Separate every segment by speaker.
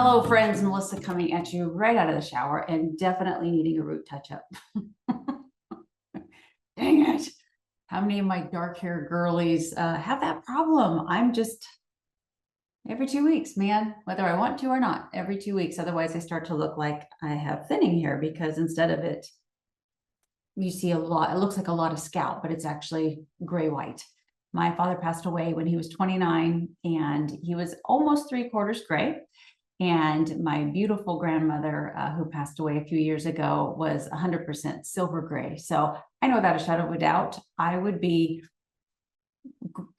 Speaker 1: Hello, friends. Melissa coming at you right out of the shower and definitely needing a root touch-up. Dang it. How many of my dark hair girlies have that problem? I'm just every 2 weeks, man, whether I want to or not, every 2 weeks. Otherwise, I start to look like I have thinning hair because instead of it, you see a lot, it looks like a lot of scalp, but it's actually gray-white. My father passed away when he was 29 and he was almost 3/4 gray. And my beautiful grandmother, who passed away a few years ago, was 100% silver gray. So I know without a shadow of a doubt, I would be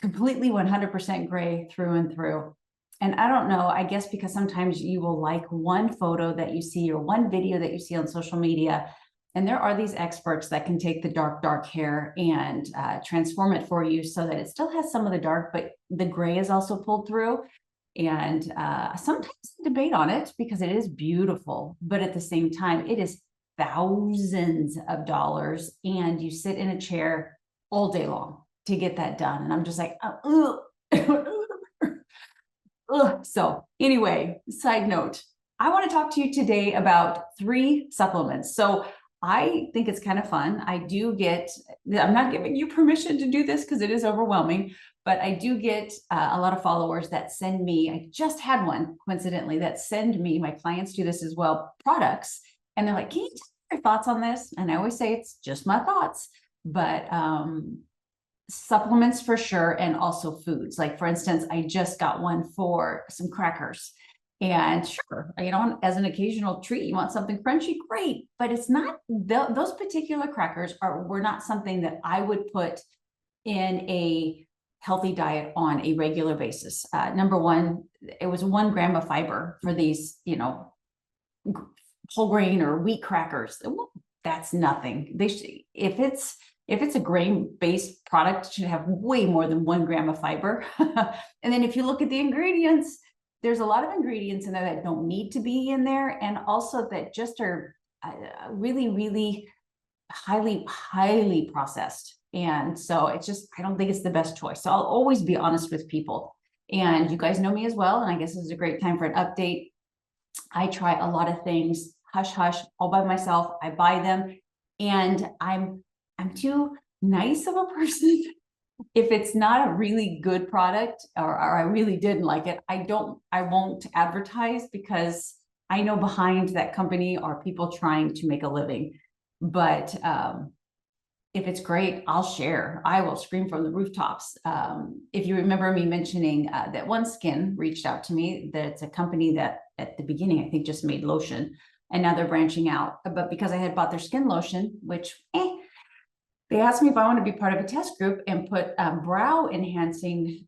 Speaker 1: completely 100% gray through and through. And I don't know, I guess because sometimes you will like one photo that you see or one video that you see on social media. And there are these experts that can take the dark hair and transform it for you so that it still has some of the dark, but the gray is also pulled through. And sometimes I debate on it because it is beautiful, but at the same time, it is thousands of dollars, and you sit in a chair all day long to get that done. And I'm just like, So anyway, side note, I want to talk to you today about 3 supplements. So I think it's kind of fun. I'm not giving you permission to do this because it is overwhelming, but I do get a lot of followers that send me, I just had one coincidentally, that send me, my clients do this as well, products. And they're like, can you tell me your thoughts on this? And I always say it's just my thoughts, but supplements for sure. And also foods. Like for instance, I just got one for some crackers. And sure, as an occasional treat, you want something crunchy, great. But it's not, those particular crackers were not something that I would put in a healthy diet on a regular basis. Number one, it was 1 gram of fiber for these, whole grain or wheat crackers. That's nothing. If it's a grain-based product, it should have way more than 1 gram of fiber. And then if you look at the ingredients, there's a lot of ingredients in there that don't need to be in there, and also that just are really, really highly processed. And so it's just, I don't think it's the best choice. So I'll always be honest with people. And you guys know me as well. And I guess this is a great time for an update. I try a lot of things, hush, all by myself. I buy them, and I'm too nice of a person. If it's not a really good product or I really didn't like it, I won't advertise, because I know behind that company are people trying to make a living. But if it's great, I'll share. I will scream from the rooftops. If you remember me mentioning that OneSkin reached out to me, that it's a company that at the beginning, I think, just made lotion, and now they're branching out. But because I had bought their skin lotion, which, they asked me if I want to be part of a test group and put brow enhancing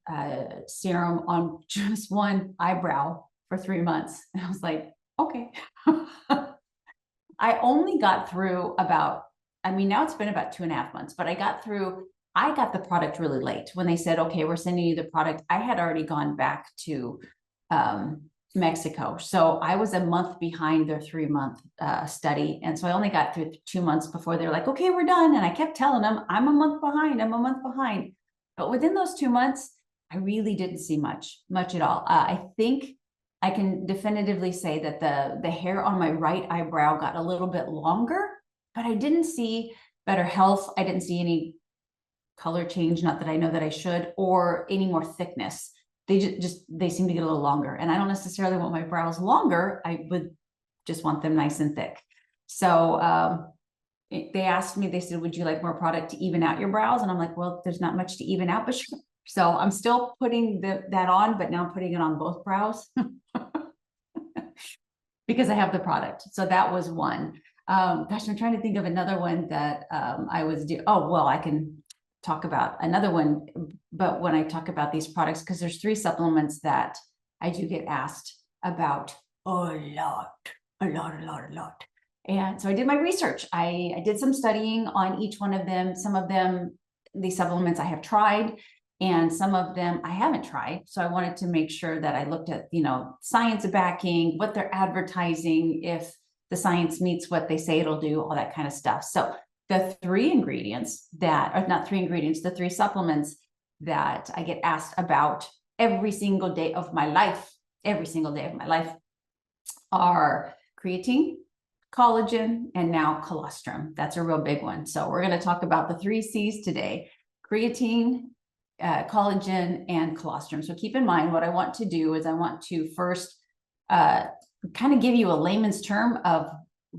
Speaker 1: serum on just one eyebrow for 3 months. And I was like, okay. I only got through now it's been about 2.5 months, but I got the product really late. When they said, okay, we're sending you the product, I had already gone back to Mexico. So I was a month behind their 3-month study. And so I only got through 2 months before they're like, okay, we're done. And I kept telling them, I'm a month behind. But within those 2 months, I really didn't see much at all. I think I can definitively say that the hair on my right eyebrow got a little bit longer, but I didn't see better health. I didn't see any color change, not that I know that I should, or any more thickness. They seem to get a little longer. And I don't necessarily want my brows longer. I would just want them nice and thick. So they asked me, they said, would you like more product to even out your brows? And I'm like, well, there's not much to even out, but sure. So I'm still putting that on, but now I'm putting it on both brows because I have the product. So that was one. Gosh, I'm trying to think of another one that I was doing. Oh, well, I can talk about another one, but when I talk about these products, because there's 3 supplements that I do get asked about a lot. And so I did my research. I did some studying on each one of them. Some of them, these supplements I have tried, and some of them I haven't tried. So I wanted to make sure that I looked at, science backing, what they're advertising, if the science meets what they say it'll do, all that kind of stuff. So the 3 ingredients the 3 supplements that I get asked about every single day of my life are creatine, collagen, and now colostrum. That's a real big one. So we're going to talk about the 3 C's today: creatine, collagen, and colostrum. So keep in mind, what I want to do is I want to first kind of give you a layman's term of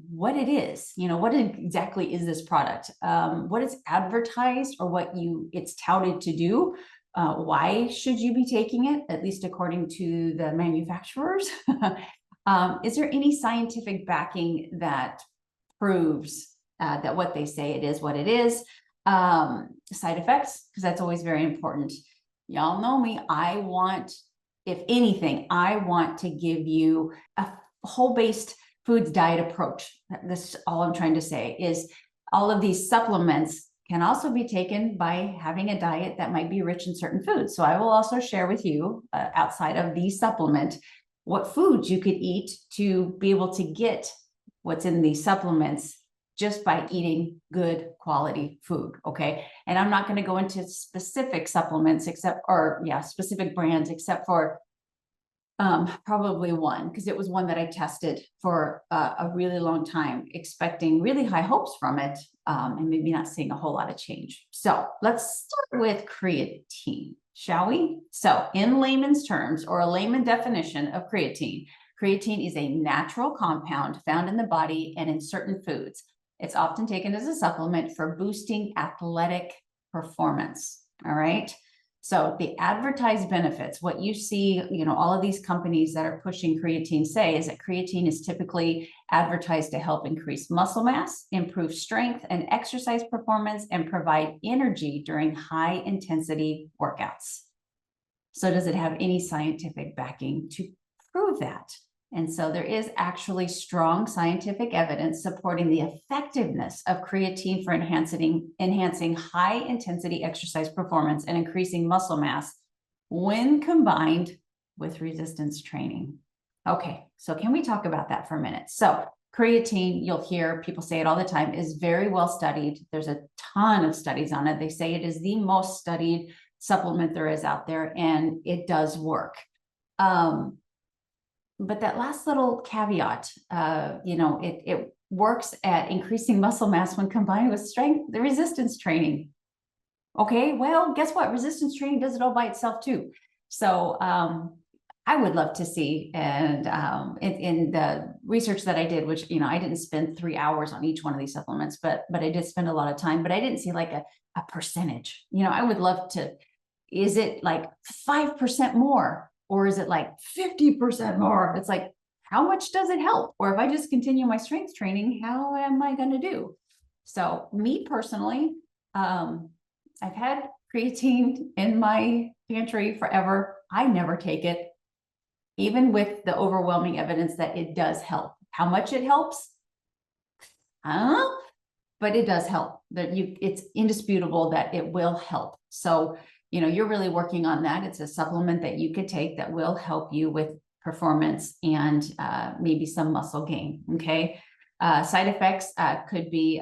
Speaker 1: what it is. You know, what exactly is this product? What is advertised, or what it's touted to do? Why should you be taking it, at least according to the manufacturers? Is there any scientific backing that proves that what they say it is what it is? Side effects, because that's always very important. Y'all know me. If anything, I want to give you a whole-based foods diet approach. That's all I'm trying to say, is all of these supplements can also be taken by having a diet that might be rich in certain foods. So I will also share with you, outside of the supplement, what foods you could eat to be able to get what's in these supplements just by eating good quality food, okay? And I'm not going to go into specific supplements specific brands, except for probably one, because it was one that I tested for a really long time, expecting really high hopes from it, and maybe not seeing a whole lot of change. So let's start with creatine, shall we? So in layman's terms, or a layman definition of creatine, creatine is a natural compound found in the body and in certain foods. It's often taken as a supplement for boosting athletic performance, all right? So the advertised benefits, what you see, all of these companies that are pushing creatine say is that creatine is typically advertised to help increase muscle mass, improve strength and exercise performance, and provide energy during high intensity workouts. So does it have any scientific backing to prove that? And so there is actually strong scientific evidence supporting the effectiveness of creatine for enhancing high intensity exercise performance and increasing muscle mass when combined with resistance training. Okay, so can we talk about that for a minute? So creatine, you'll hear people say it all the time, is very well studied. There's a ton of studies on it. They say it is the most studied supplement there is out there, and it does work. But that last little caveat, it works at increasing muscle mass when combined with the resistance training. Okay, well, guess what? Resistance training does it all by itself too. So I would love to see, and in the research that I did, which, I didn't spend 3 hours on each one of these supplements, but I did spend a lot of time, but I didn't see like a percentage. I would love to, is it like 5% more? Or is it like 50% more? It's like, how much does it help? Or if I just continue my strength training, how am I going to do? So me personally, I've had creatine in my pantry forever. I never take it, even with the overwhelming evidence that it does help. How much it helps? I don't know, but it does help. It's indisputable that it will help. So you're really working on that. It's a supplement that you could take that will help you with performance and maybe some muscle gain, okay? Side effects could be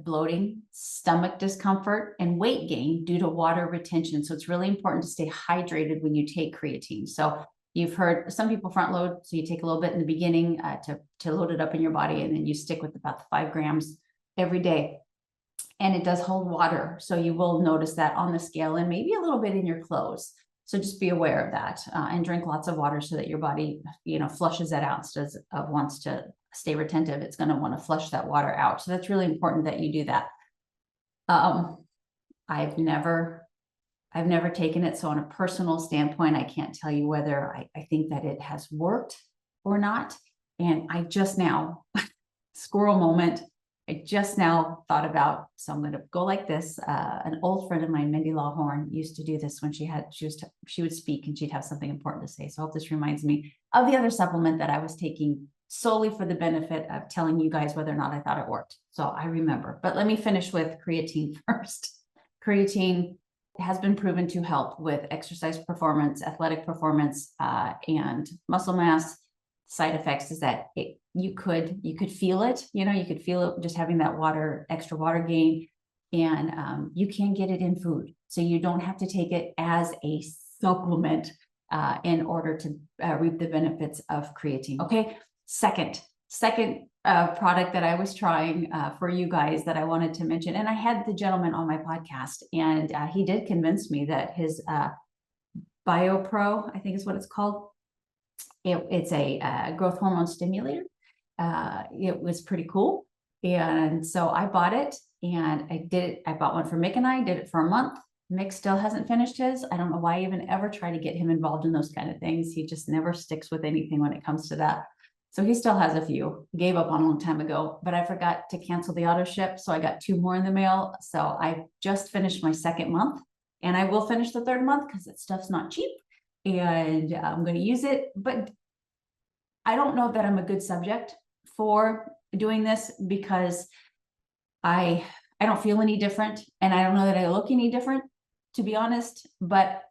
Speaker 1: bloating, stomach discomfort, and weight gain due to water retention. So it's really important to stay hydrated when you take creatine. So you've heard some people front load, so you take a little bit in the beginning to load it up in your body, and then you stick with about the 5 grams every day. And it does hold water. So you will notice that on the scale and maybe a little bit in your clothes. So just be aware of that, and drink lots of water so that your body, flushes that out instead of wants to stay retentive. It's going to want to flush that water out. So that's really important that you do that. I've never taken it. So on a personal standpoint, I can't tell you whether I think that it has worked or not. And I just now, squirrel moment, I just now thought about, so I'm going to go like this. An old friend of mine, Mindy Lawhorn, used to do this when she would speak and she'd have something important to say. So I hope this reminds me of the other supplement that I was taking solely for the benefit of telling you guys whether or not I thought it worked. So I remember, but let me finish with creatine first. Creatine has been proven to help with exercise performance, athletic performance, and muscle mass. Side effects is that you could feel it, you could feel it just having that extra water gain, and you can get it in food. So you don't have to take it as a supplement in order to reap the benefits of creatine. Okay. Second product that I was trying for you guys that I wanted to mention, and I had the gentleman on my podcast, and he did convince me that his BioPro, I think is what it's called. It's a growth hormone stimulator. It was pretty cool. And so I bought it, and I did it. I bought one for Mick, and I did it for a month. Mick still hasn't finished his. I don't know why I even ever try to get him involved in those kind of things. He just never sticks with anything when it comes to that. So he still has a few. Gave up on a long time ago, but I forgot to cancel the auto ship. So I got 2 more in the mail. So I just finished my 2nd month, and I will finish the 3rd month because that stuff's not cheap, and I'm going to use it. But I don't know that I'm a good subject for doing this because I don't feel any different, and I don't know that I look any different, to be honest. But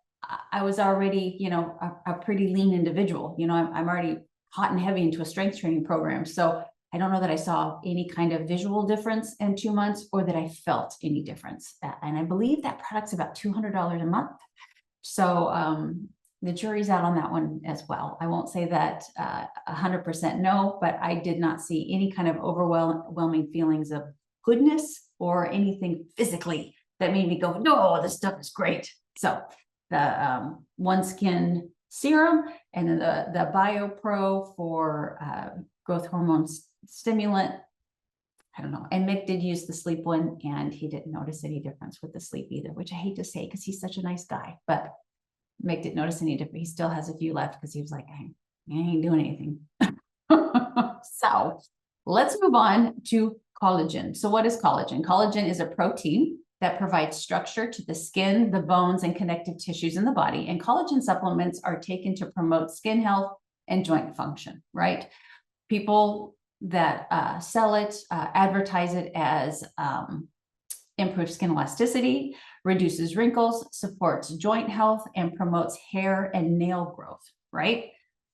Speaker 1: I was already, a pretty lean individual. I'm already hot and heavy into a strength training program. So I don't know that I saw any kind of visual difference in 2 months, or that I felt any difference. And I believe that product's about $200 a month. So the jury's out on that one as well. I won't say that 100% no, but I did not see any kind of overwhelming feelings of goodness or anything physically that made me go, no, this stuff is great. So the One Skin serum, and then the BioPro for growth hormone stimulant. I don't know. And Mick did use the sleep one, and he didn't notice any difference with the sleep either, which I hate to say because he's such a nice guy. But Mick didn't notice any difference. He still has a few left because he was like, I ain't doing anything. So let's move on to collagen. So what is collagen? Collagen is a protein that provides structure to the skin, the bones, and connective tissues in the body. And collagen supplements are taken to promote skin health and joint function, right? People that sell it advertise it as improved skin elasticity, reduces wrinkles, supports joint health, and promotes hair and nail growth, right?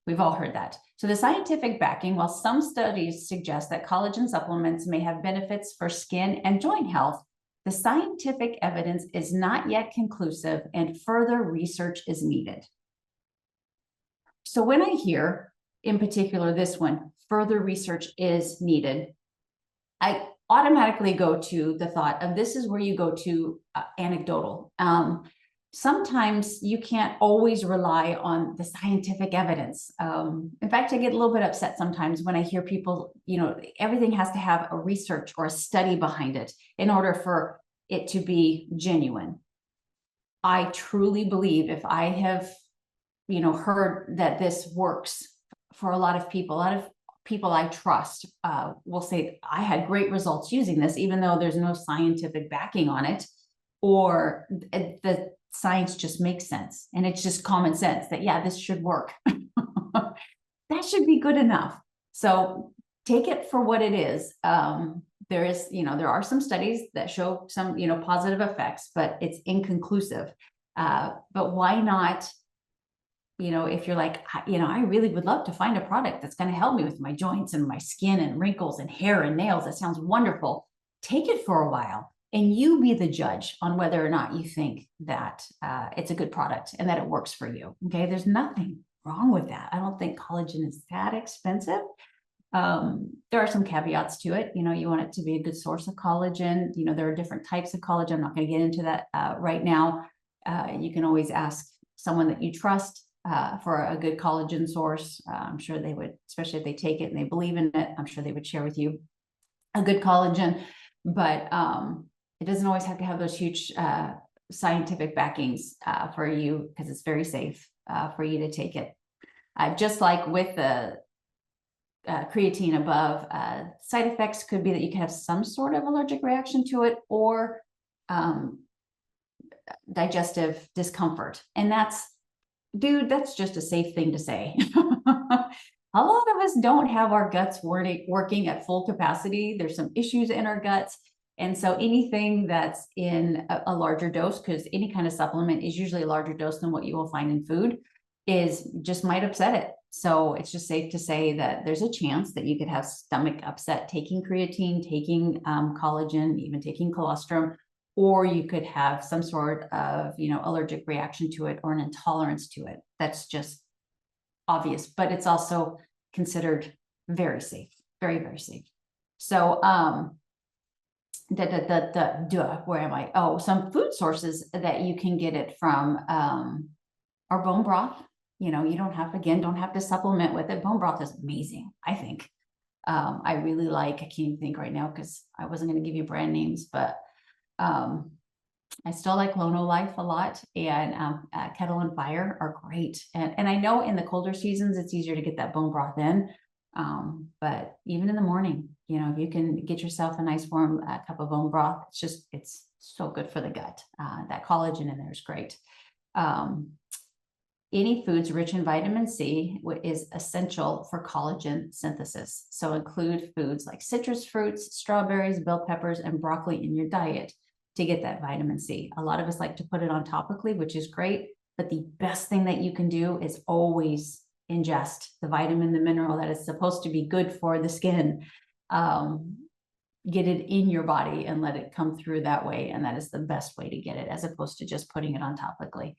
Speaker 1: We've all heard that. So the scientific backing, while some studies suggest that collagen supplements may have benefits for skin and joint health, the scientific evidence is not yet conclusive, and further research is needed. So when I hear, in particular this one, further research is needed, I automatically go to the thought of this is where you go to anecdotal. Sometimes you can't always rely on the scientific evidence. In fact, I get a little bit upset sometimes when I hear people, everything has to have a research or a study behind it in order for it to be genuine. I truly believe if I have, heard that this works for a lot of people I trust will say, I had great results using this, even though there's no scientific backing on it, or the science just makes sense. And it's just common sense that, yeah, this should work. That should be good enough. So take it for what it is. There are some studies that show some, positive effects, but it's inconclusive. But why not, if you're like, I really would love to find a product that's going to help me with my joints and my skin and wrinkles and hair and nails. That sounds wonderful. Take it for a while, and you be the judge on whether or not you think that it's a good product and that it works for you. Okay. There's nothing wrong with that. I don't think collagen is that expensive. There are some caveats to it. You want it to be a good source of collagen. There are different types of collagen. I'm not going to get into that right now. You can always ask someone that you trust for a good collagen source. I'm sure they would, especially if they take it and they believe in it, I'm sure they would share with you a good collagen. But it doesn't always have to have those huge scientific backings for you, because it's very safe for you to take it. Just like with the creatine above, side effects could be that you can have some sort of allergic reaction to it, or digestive discomfort. And that's just a safe thing to say. A lot of us don't have our guts working at full capacity. There's some issues in our guts. And so anything that's in a larger dose, because any kind of supplement is usually a larger dose than what you will find in food, just might upset it. So it's just safe to say that there's a chance that you could have stomach upset taking creatine, taking collagen, even taking colostrum, or you could have some sort of, allergic reaction to it or an intolerance to it. That's just obvious, but it's also considered very safe, very, very safe. So, where am I? Oh, some food sources that you can get it from, are bone broth. You know, you don't have, again, don't have to supplement with it. Bone broth is amazing, I think. I really like, I can't even think right now because I wasn't going to give you brand names, but I still like Lono Life a lot, and Kettle and Fire are great. And I know in the colder seasons, it's easier to get that bone broth in. But even in the morning, you know, if you can get yourself a nice warm cup of bone broth, it's so good for the gut. That collagen in there is great. Any foods rich in vitamin C is essential for collagen synthesis. So include foods like citrus fruits, strawberries, bell peppers, and broccoli in your diet to get that vitamin C. A lot of us like to put it on topically, which is great, but the best thing that you can do is always ingest the vitamin, the mineral that is supposed to be good for the skin. Get it in your body and let it come through that way. And that is the best way to get it, as opposed to just putting it on topically.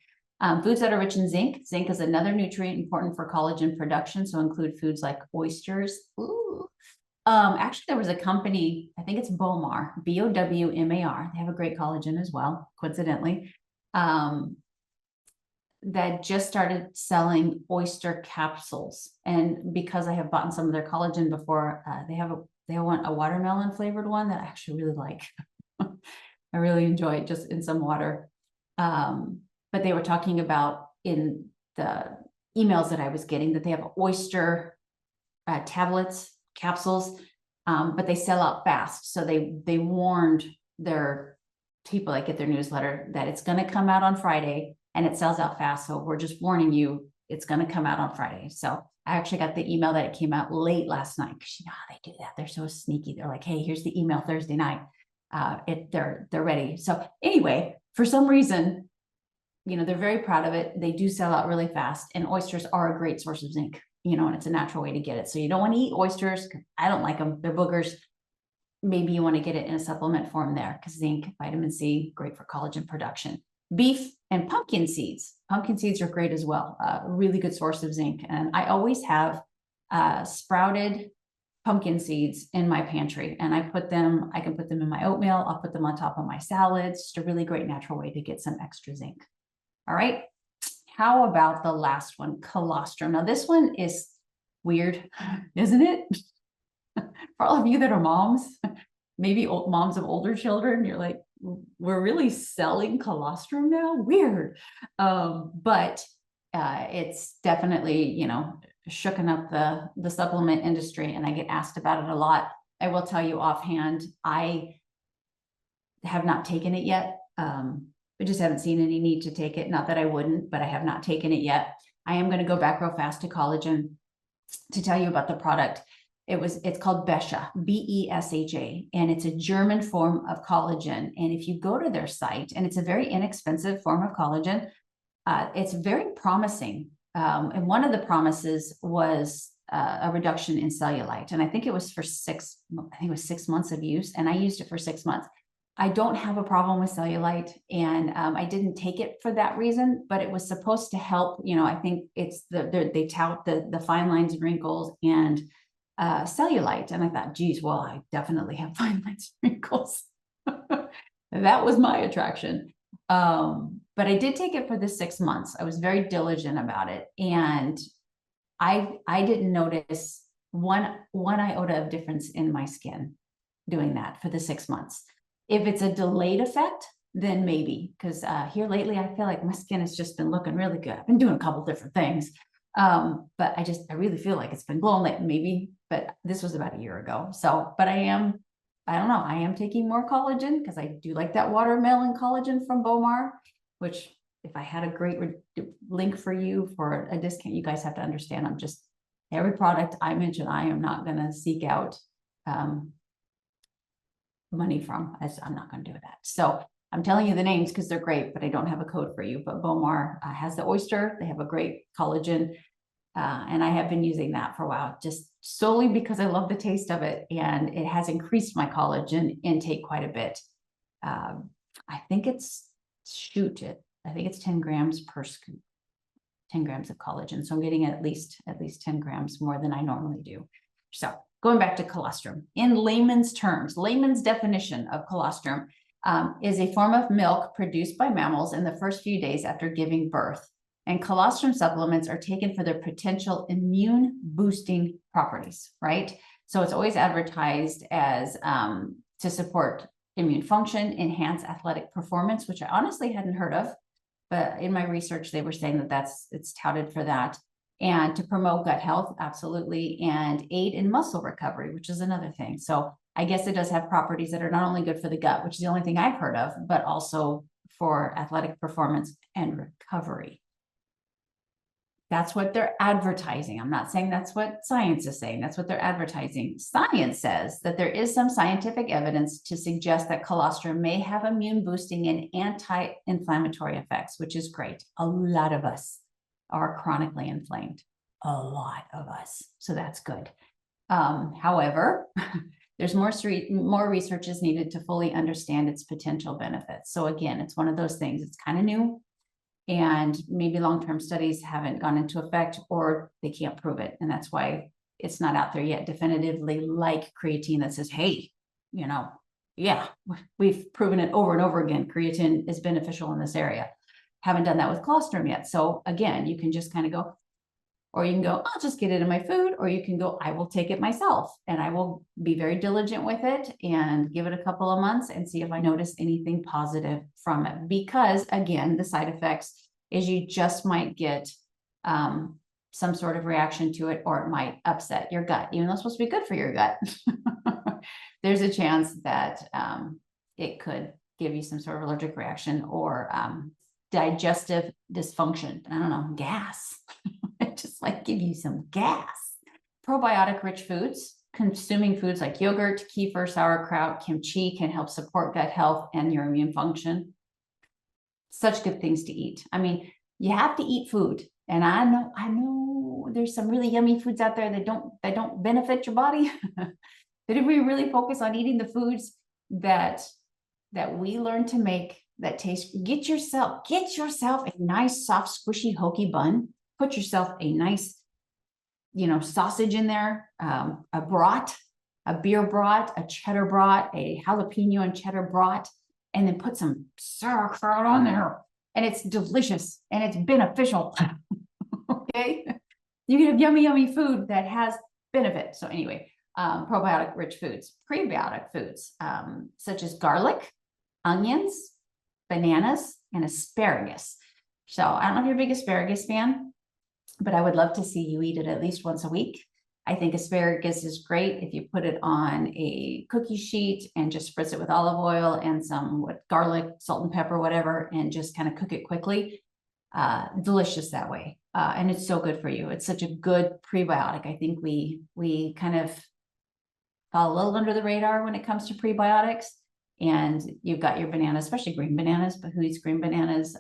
Speaker 1: Foods that are rich in zinc. Zinc is another nutrient important for collagen production. So include foods like oysters. Ooh. Actually, there was a company, I think it's Bowmar, Bowmar. They have a great collagen as well, coincidentally, that just started selling oyster capsules. And because I have bought some of their collagen before, they want a watermelon flavored one that I actually really like. I really enjoy it just in some water. But they were talking about in the emails that I was getting that they have oyster tablets, capsules, but they sell out fast. So they warned their people that get their newsletter that it's going to come out on Friday and it sells out fast. So we're just warning you, it's going to come out on Friday. So I actually got the email that it came out late last night, because you know how they do that. They're so sneaky. They're like, hey, here's the email Thursday night. They're ready. So anyway, for some reason, you know, they're very proud of it. They do sell out really fast, and oysters are a great source of zinc, you know, and it's a natural way to get it. So you don't want to eat oysters. I don't like them. They're boogers. Maybe you want to get it in a supplement form there, because zinc, vitamin C, great for collagen production. Beef and pumpkin seeds. Pumpkin seeds are great as well. A really good source of zinc. And I always have sprouted pumpkin seeds in my pantry, and I can put them in my oatmeal. I'll put them on top of my salads. Just a really great natural way to get some extra zinc. All right. How about the last one, colostrum? Now this one is weird, isn't it? For all of you that are moms, maybe moms of older children, you're like, we're really selling colostrum now? Weird. But it's definitely, you know, shooken up the supplement industry, and I get asked about it a lot. I will tell you offhand, I have not taken it yet. I just haven't seen any need to take it. Not that I wouldn't, but I have not taken it yet. I am going to go back real fast to collagen to tell you about the product. It's called Besha, Besha, and it's a German form of collagen. And if you go to their site, and it's a very inexpensive form of collagen, it's very promising. And one of the promises was a reduction in cellulite. And I think it was 6 months of use. And I used it for 6 months. I don't have a problem with cellulite, and I didn't take it for that reason, but it was supposed to help. You know, I think it's they tout the fine lines and wrinkles and cellulite. And I thought, geez, well, I definitely have fine lines and wrinkles. That was my attraction. But I did take it for the 6 months. I was very diligent about it. And I didn't notice one iota of difference in my skin doing that for the 6 months. If it's a delayed effect, then maybe, because here lately, I feel like my skin has just been looking really good. I've been doing a couple different things. But I really feel like it's been glowing, like maybe, but this was about a year ago. So, but I don't know, I am taking more collagen because I do like that watermelon collagen from Bowmar, which if I had a great link for you for a discount, you guys have to understand, every product I mention, I am not going to seek out money from. I'm not going to do that. So I'm telling you the names because they're great, but I don't have a code for you. But Bowmar has the oyster. They have a great collagen. And I have been using that for a while, just solely because I love the taste of it. And it has increased my collagen intake quite a bit. I think it's 10 grams per scoop, 10 grams of collagen. So I'm getting at least 10 grams more than I normally do. So going back to colostrum, in layman's terms, layman's definition of colostrum is a form of milk produced by mammals in the first few days after giving birth. And colostrum supplements are taken for their potential immune boosting properties, right? So it's always advertised as to support immune function, enhance athletic performance, which I honestly hadn't heard of, but in my research, they were saying that it's touted for that. And to promote gut health, absolutely, and aid in muscle recovery, which is another thing. So I guess it does have properties that are not only good for the gut, which is the only thing I've heard of, but also for athletic performance and recovery. That's what they're advertising. I'm not saying that's what science is saying. That's what they're advertising. Science says that there is some scientific evidence to suggest that colostrum may have immune boosting and anti-inflammatory effects, which is great. A lot of us are chronically inflamed. A lot of us. So that's good. However, there's more research is needed to fully understand its potential benefits. So again, it's one of those things. It's kind of new. And maybe long-term studies haven't gone into effect, or they can't prove it. And that's why it's not out there yet definitively, like creatine, that says, hey, you know, yeah, we've proven it over and over again. Creatine is beneficial in this area. Haven't done that with colostrum yet. So again, you can just kind of go, or you can go, I'll just get it in my food, or you can go, I will take it myself and I will be very diligent with it and give it a couple of months and see if I notice anything positive from it. Because again, the side effects is you just might get some sort of reaction to it, or it might upset your gut, even though it's supposed to be good for your gut. There's a chance that it could give you some sort of allergic reaction or digestive dysfunction. I don't know, gas. Just like give you some gas. Probiotic rich foods, consuming foods like yogurt, kefir, sauerkraut, kimchi can help support gut health and your immune function. Such good things to eat. I mean, you have to eat food. And I know there's some really yummy foods out there that don't benefit your body. But if we really focus on eating the foods that we learn to make that taste, get yourself a nice, soft, squishy, hokey bun. Put yourself a nice, sausage in there, a brat, a beer brat, a cheddar brat, a jalapeno and cheddar brat, and then put some sauerkraut on there. And it's delicious and it's beneficial. Okay. You can have yummy, yummy food that has benefit. So anyway, probiotic rich foods, prebiotic foods, such as garlic, onions, bananas, and asparagus. So I don't know if you're a big asparagus fan, but I would love to see you eat it at least once a week. I think asparagus is great if you put it on a cookie sheet and just spritz it with olive oil and some garlic, salt and pepper, whatever, and just kind of cook it quickly. Delicious that way. And it's so good for you. It's such a good prebiotic. I think we kind of fall a little under the radar when it comes to prebiotics. And you've got your bananas, especially green bananas, but who eats green bananas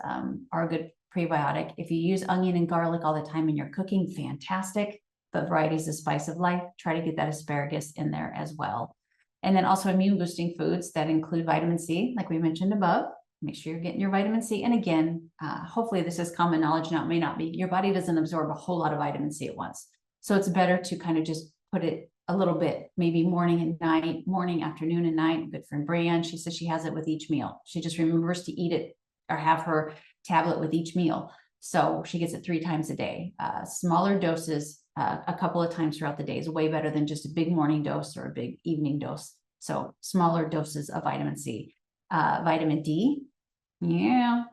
Speaker 1: are a good prebiotic. If you use onion and garlic all the time in your cooking, fantastic. But variety is the spice of life. Try to get that asparagus in there as well. And then also immune boosting foods that include vitamin C, like we mentioned above. Make sure you're getting your vitamin C. And again, hopefully this is common knowledge. Now it may not be. Your body doesn't absorb a whole lot of vitamin C at once. So it's better to kind of just put it a little bit, maybe morning and night, morning, afternoon and night. Good friend Brianne, she says she has it with each meal. She just remembers to eat it or have her tablet with each meal. So she gets it 3 times a day. Smaller doses a couple of times throughout the day is way better than just a big morning dose or a big evening dose. So smaller doses of vitamin C. Vitamin D, yeah,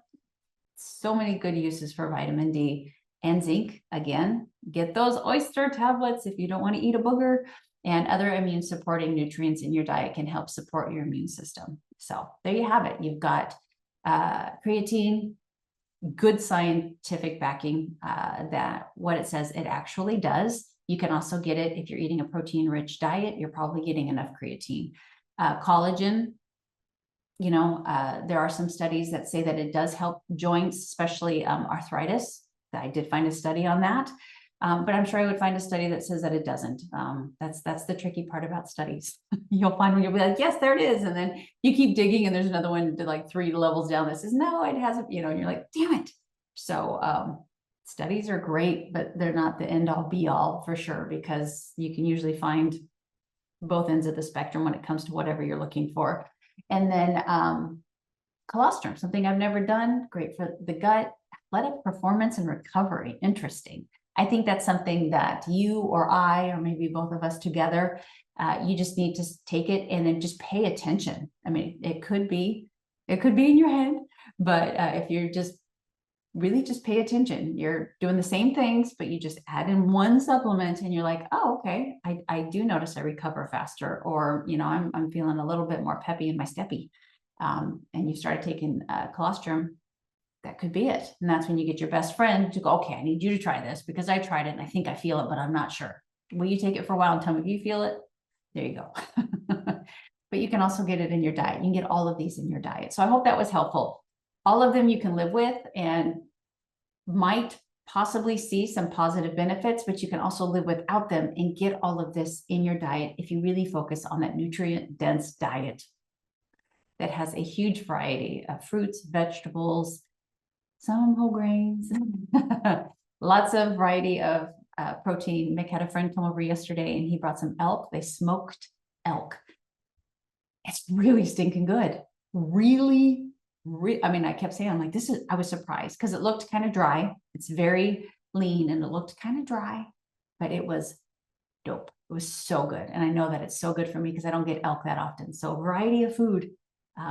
Speaker 1: so many good uses for vitamin D. And zinc, again, get those oyster tablets if you don't want to eat a booger, and other immune supporting nutrients in your diet can help support your immune system. So there you have it. You've got creatine, good scientific backing that what it says it actually does. You can also get it if you're eating a protein-rich diet. You're probably getting enough creatine. Collagen, there are some studies that say that it does help joints, especially arthritis. I did find a study on that, but I'm sure I would find a study that says that it doesn't. That's the tricky part about studies. You'll find when you'll be like, yes, there it is. And then you keep digging and there's another one to like 3 levels down that says, no, it hasn't, and you're like, damn it. So Studies are great, but they're not the end all be all for sure, because you can usually find both ends of the spectrum when it comes to whatever you're looking for. And then colostrum, something I've never done, great for the gut, athletic performance and recovery. Interesting. I think that's something that you or I, or maybe both of us together, you just need to take it and then just pay attention. I mean, it could be in your head, but if you're just really just pay attention, you're doing the same things, but you just add in one supplement and you're like, oh, okay, I do notice I recover faster, or, you know, I'm feeling a little bit more peppy in my steppy. And you started taking colostrum, that could be it. And that's when you get your best friend to go, okay, I need you to try this because I tried it and I think I feel it, but I'm not sure. Will you take it for a while and tell me if you feel it? There you go. But you can also get it in your diet. You can get all of these in your diet. So I hope that was helpful. All of them you can live with and might possibly see some positive benefits, but you can also live without them and get all of this in your diet if you really focus on that nutrient-dense diet that has a huge variety of fruits, vegetables, some whole grains, lots of variety of protein. Mick had a friend come over yesterday and he brought some elk. They smoked elk. It's really stinking good. Really, I mean, I kept saying, I'm like, I was surprised because it looked kind of dry. It's very lean and it looked kind of dry, but it was dope. It was so good. And I know that it's so good for me because I don't get elk that often. So variety of food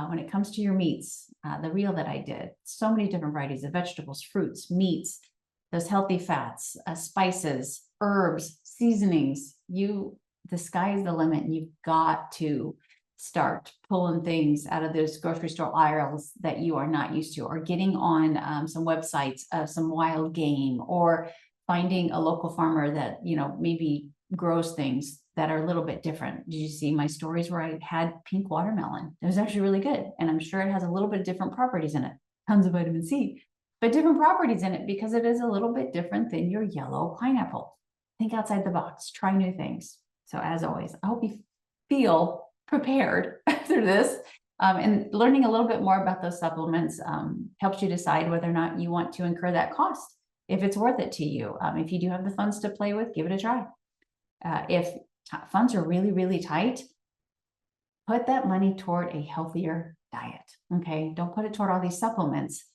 Speaker 1: when it comes to your meats, the reel that I did, so many different varieties of vegetables, fruits, meats, those healthy fats, spices, herbs, seasonings. The sky is the limit, and you've got to start pulling things out of those grocery store aisles that you are not used to, or getting on some websites of some wild game, or finding a local farmer that, you know, maybe grows things that are a little bit different. Did you see my stories where I had pink watermelon? It was actually really good. And I'm sure it has a little bit different properties in it, tons of vitamin C, but different properties in it because it is a little bit different than your yellow pineapple. Think outside the box, try new things. So as always, I hope you feel prepared through this, and learning a little bit more about those supplements helps you decide whether or not you want to incur that cost, if it's worth it to you. If you do have the funds to play with, give it a try. If funds are really, really tight, put that money toward a healthier diet. Okay, don't put it toward all these supplements.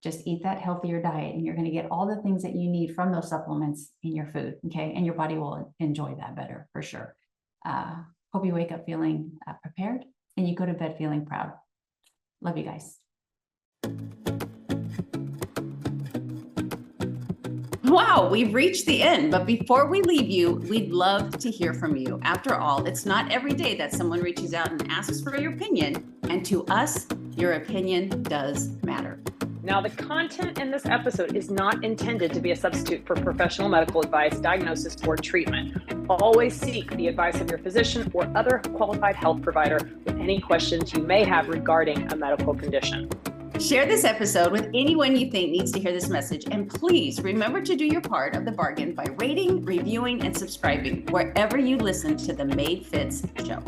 Speaker 1: Just eat that healthier diet, and you're going to get all the things that you need from those supplements in your food. Okay, and your body will enjoy that better for sure. Hope you wake up feeling prepared and you go to bed feeling proud. Love you guys. Wow, we've reached the end, but before we leave you, we'd love to hear from you. After all, it's not every day that someone reaches out and asks for your opinion, and to us, your opinion does matter.
Speaker 2: Now, the content in this episode is not intended to be a substitute for professional medical advice, diagnosis, or treatment. Always seek the advice of your physician or other qualified health provider with any questions you may have regarding a medical condition.
Speaker 1: Share this episode with anyone you think needs to hear this message. And please remember to do your part of the bargain by rating, reviewing, and subscribing wherever you listen to the Made Fits show.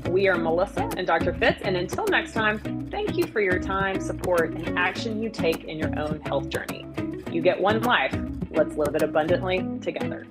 Speaker 2: We are Melissa and Dr. Fitz, and until next time, thank you for your time, support, and action you take in your own health journey. You get one life. Let's live it abundantly together.